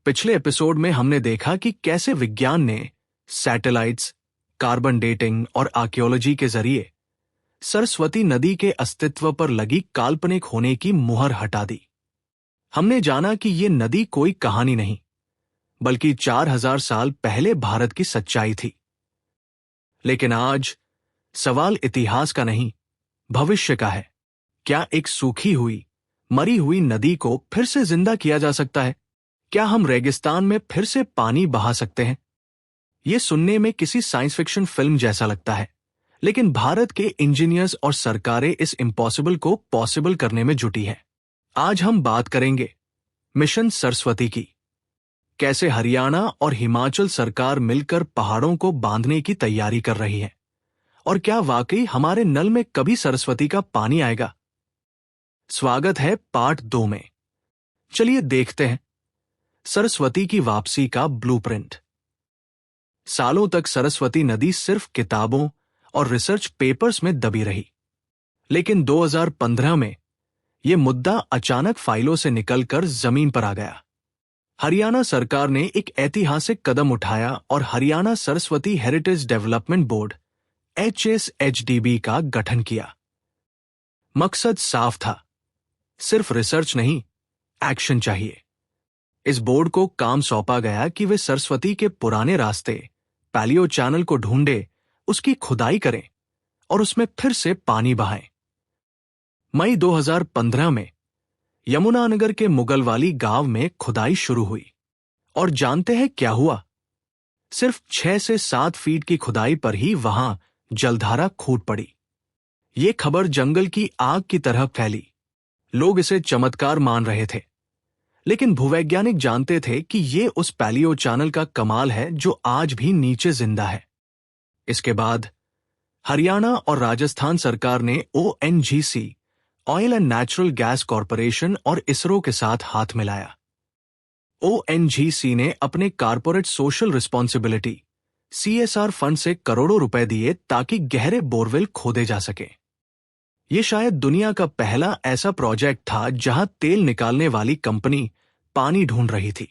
पिछले एपिसोड में हमने देखा कि कैसे विज्ञान ने सैटेलाइट्स, कार्बन डेटिंग और आर्कियोलॉजी के जरिए सरस्वती नदी के अस्तित्व पर लगी काल्पनिक होने की मुहर हटा दी। हमने जाना कि ये नदी कोई कहानी नहीं, बल्कि 4000 साल पहले भारत की सच्चाई थी। लेकिन आज सवाल इतिहास का नहीं, भविष्य का है। क्या एक सूखी हुई, मरी हुई नदी को फिर से जिंदा किया जा सकता है? क्या हम रेगिस्तान में फिर से पानी बहा सकते हैं? ये सुनने में किसी साइंस फिक्शन फिल्म जैसा लगता है, लेकिन भारत के इंजीनियर्स और सरकारें इस इम्पॉसिबल को पॉसिबल करने में जुटी हैं। आज हम बात करेंगे मिशन सरस्वती की। कैसे हरियाणा और हिमाचल सरकार मिलकर पहाड़ों को बांधने की तैयारी कर रही है, और क्या वाकई हमारे नल में कभी सरस्वती का पानी आएगा? स्वागत है पार्ट 2 में। चलिए देखते हैं सरस्वती की वापसी का ब्लूप्रिंट। सालों तक सरस्वती नदी सिर्फ किताबों और रिसर्च पेपर्स में दबी रही, लेकिन 2015 में यह मुद्दा अचानक फाइलों से निकलकर जमीन पर आ गया। हरियाणा सरकार ने एक ऐतिहासिक कदम उठाया और Haryana Saraswati heritage development board HSHDB का गठन किया। मकसद साफ था, सिर्फ रिसर्च नहीं, एक्शन चाहिए। इस बोर्ड को काम सौंपा गया कि वे सरस्वती के पुराने रास्ते पैलियो चैनल को ढूंढे, उसकी खुदाई करें और उसमें फिर से पानी बहाएं। मई 2015 में यमुनानगर के मुगलवाली गांव में खुदाई शुरू हुई, और जानते हैं क्या हुआ? सिर्फ 6 से 7 फीट की खुदाई पर ही वहां जलधारा फूट पड़ी। ये खबर जंगल की आग की तरह फैली। लोग इसे चमत्कार मान रहे थे, लेकिन भूवैज्ञानिक जानते थे कि ये उस पैलियो चैनल का कमाल है जो आज भी नीचे जिंदा है। इसके बाद हरियाणा और राजस्थान सरकार ने ONGC, oil and natural gas corporation और इसरो के साथ हाथ मिलाया। ONGC ने अपने corporate social responsibility CSR fund से करोड़ों रुपए दिए ताकि गहरे बोरवेल खोदे जा सके। ये शायद दुनिया का पहला ऐसा प्रोजेक्ट था जहां तेल निकालने वाली कंपनी पानी ढूंढ रही थी।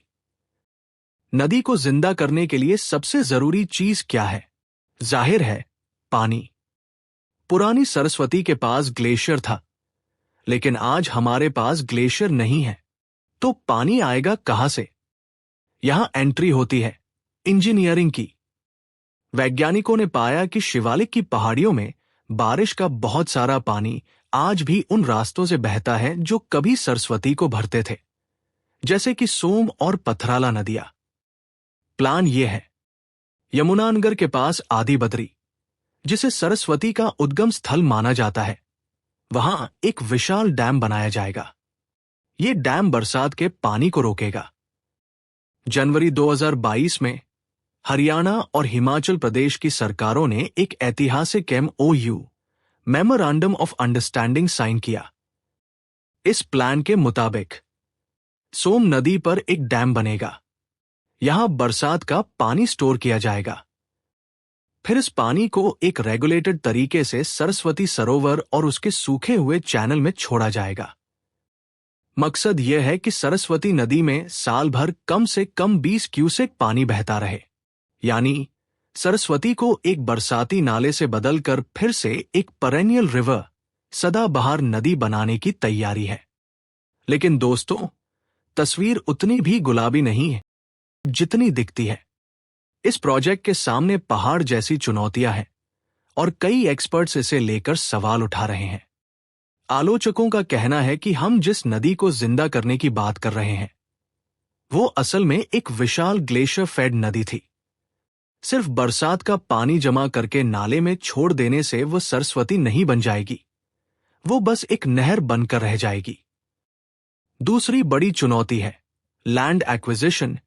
नदी को जिंदा करने के लिए सबसे जरूरी चीज क्या है? जाहिर है, पानी। पुरानी सरस्वती के पास ग्लेशियर था, लेकिन आज हमारे पास ग्लेशियर नहीं है, तो पानी आएगा कहां से? यहां एंट्री होती है इंजीनियरिंग की। वैज्ञानिकों ने पाया कि शिवालिक की पहाड़ियों में बारिश का बहुत सारा पानी आज भी उन रास्तों से बहता है जो कभी सरस्वती को भरते थे, जैसे कि सोम और पथराला नदियां। प्लान यह है, यमुनानगर के पास आदि बद्री, जिसे सरस्वती का उद्गम स्थल माना जाता है, वहां एक विशाल डैम बनाया जाएगा। यह डैम बरसात के पानी को रोकेगा। जनवरी 2022 में हरियाणा और हिमाचल प्रदेश की सरकारों ने एक ऐतिहासिक MOU, memorandum of understanding, sign किया। इस प्लान के मुताबिक सोम नदी पर एक डैम बनेगा। यहां बरसात का पानी स्टोर किया जाएगा। फिर इस पानी को एक रेगुलेटेड तरीके से सरस्वती सरोवर और उसके सूखे हुए चैनल में छोड़ा जाएगा। मकसद यह है कि सरस्वती नदी में साल भर कम से कम 20 क्यूसेक पानी बहता रहे, यानी सरस्वती को एक बरसाती नाले से बदलकर फिर से एक पेरेनियल रिवर, सदाबहार नदी बनाने की तैयारी है। लेकिन दोस्तों, तस्वीर उतनी भी गुलाबी नहीं है जितनी दिखती है। इस प्रोजेक्ट के सामने पहाड़ जैसी चुनौतियां हैं, और कई एक्सपर्ट्स इसे लेकर सवाल उठा रहे हैं। आलोचकों का कहना है कि हम जिस नदी को जिंदा करने की बात कर रहे हैं, वो असल में एक विशाल ग्लेशियर फेड नदी थी। सिर्फ बरसात का पानी जमा करके नाले में छोड़ देने से वो सरस्वती नहीं बन जाएगी, वो बस एक नहर बनकर रह जाएगी। दूसरी बड़ी चुनौती है लैंड एक्विजिशन,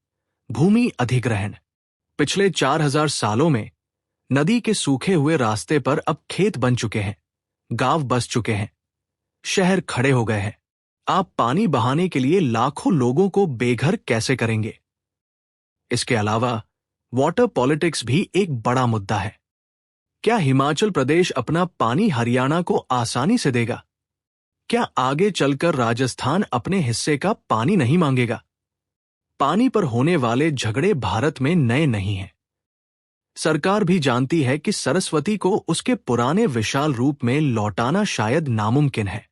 भूमि अधिग्रहण। पिछले 4000 सालों में नदी के सूखे हुए रास्ते पर अब खेत बन चुके हैं, गांव बस चुके हैं, शहर खड़े हो गए हैं। आप पानी बहाने के लिए लाखों लोगों को बेघर कैसे करेंगे? इसके अलावा वाटर पॉलिटिक्स भी एक बड़ा मुद्दा है। क्या हिमाचल प्रदेश अपना पानी हरियाणा को आसानी से देगा? क्या आगे चलकर राजस्थान अपने हिस्से का पानी नहीं मांगेगा? पानी पर होने वाले झगड़े भारत में नए नहीं हैं। सरकार भी जानती है कि सरस्वती को उसके पुराने विशाल रूप में लौटाना शायद नामुमकिन है।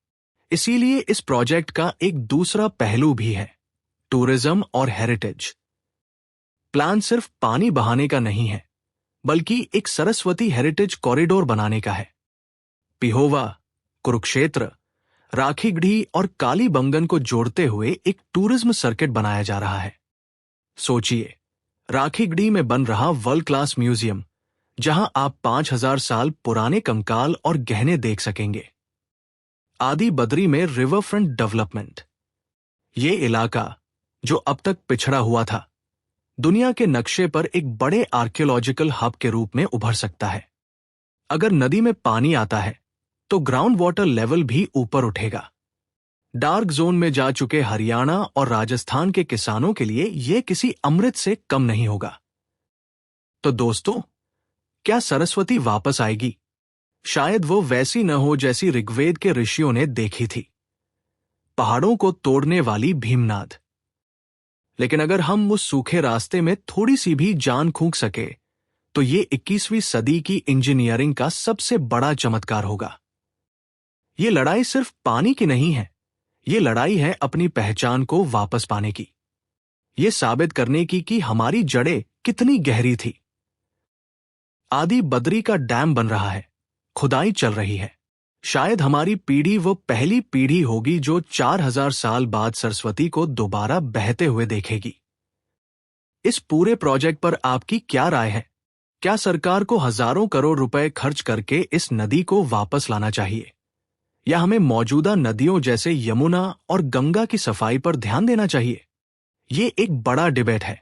इसीलिए इस प्रोजेक्ट का एक दूसरा पहलू भी है, टूरिज्म और हेरिटेज। प्लान सिर्फ पानी बहाने का नहीं है, बल्कि एक सरस्वती हेरिटेज कॉरिडोर बनाने का है। पिहोवा, कुरुक्षेत्र, राखीगढ़ी और कालीबंगन को जोड़ते हुए एक टूरिज्म सर्किट बनाया जा रहा है। सोचिए, राखीगढ़ी में बन रहा वर्ल्ड क्लास म्यूजियम, जहां आप 5000 साल पुराने कंकाल और गहने देख सकेंगे। आदि बद्री में रिवर फ्रंट डेवलपमेंट। ये इलाका, जो अब तक पिछड़ा हुआ था, दुनिया के नक्शे पर एक बड़े आर्कियोलॉजिकल हब के रूप में उभर सकता है। अगर नदी में पानी आता है तो ग्राउंड वाटर लेवल भी ऊपर उठेगा। डार्क जोन में जा चुके हरियाणा और राजस्थान के किसानों के लिए यह किसी अमृत से कम नहीं होगा। तो दोस्तों, क्या सरस्वती वापस आएगी? शायद वो वैसी न हो जैसी ऋग्वेद के ऋषियों ने देखी थी, पहाड़ों को तोड़ने वाली भीमनाद। लेकिन अगर हम उस सूखे रास्ते में थोड़ी सी भी जान फूंक सके तो ये 21वीं सदी की इंजीनियरिंग का सबसे बड़ा चमत्कार होगा। ये लड़ाई सिर्फ पानी की नहीं है, ये लड़ाई है अपनी पहचान को वापस पाने की। ये साबित करने की कि हमारी जड़ें कितनी गहरी थी। आदि बद्री का डैम बन रहा है, खुदाई चल रही है। शायद हमारी पीढ़ी वो पहली पीढ़ी होगी जो 4000 साल बाद सरस्वती को दोबारा बहते हुए देखेगी। इस पूरे प्रोजेक्ट पर आपकी क्या राय है? क्या सरकार को हजारों करोड़ रुपए खर्च करके इस नदी को वापस लाना चाहिए, या हमें मौजूदा नदियों जैसे यमुना और गंगा की सफाई पर ध्यान देना चाहिए? ये एक बड़ा डिबेट है।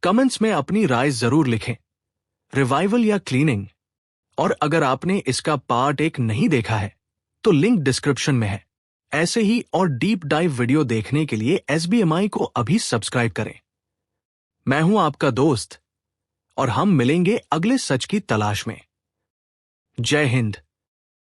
कमेंट्स में अपनी राय जरूर लिखें। रिवाइवल या क्लीनिंग? और अगर आपने इसका पार्ट 1 नहीं देखा है तो लिंक डिस्क्रिप्शन में है। ऐसे ही और डीप डाइव वीडियो देखने के लिए SBMI को अभी सब्सक्राइब करें। मैं हूं आपका दोस्त और हम मिलेंगे अगले सच की तलाश में। जय हिंद।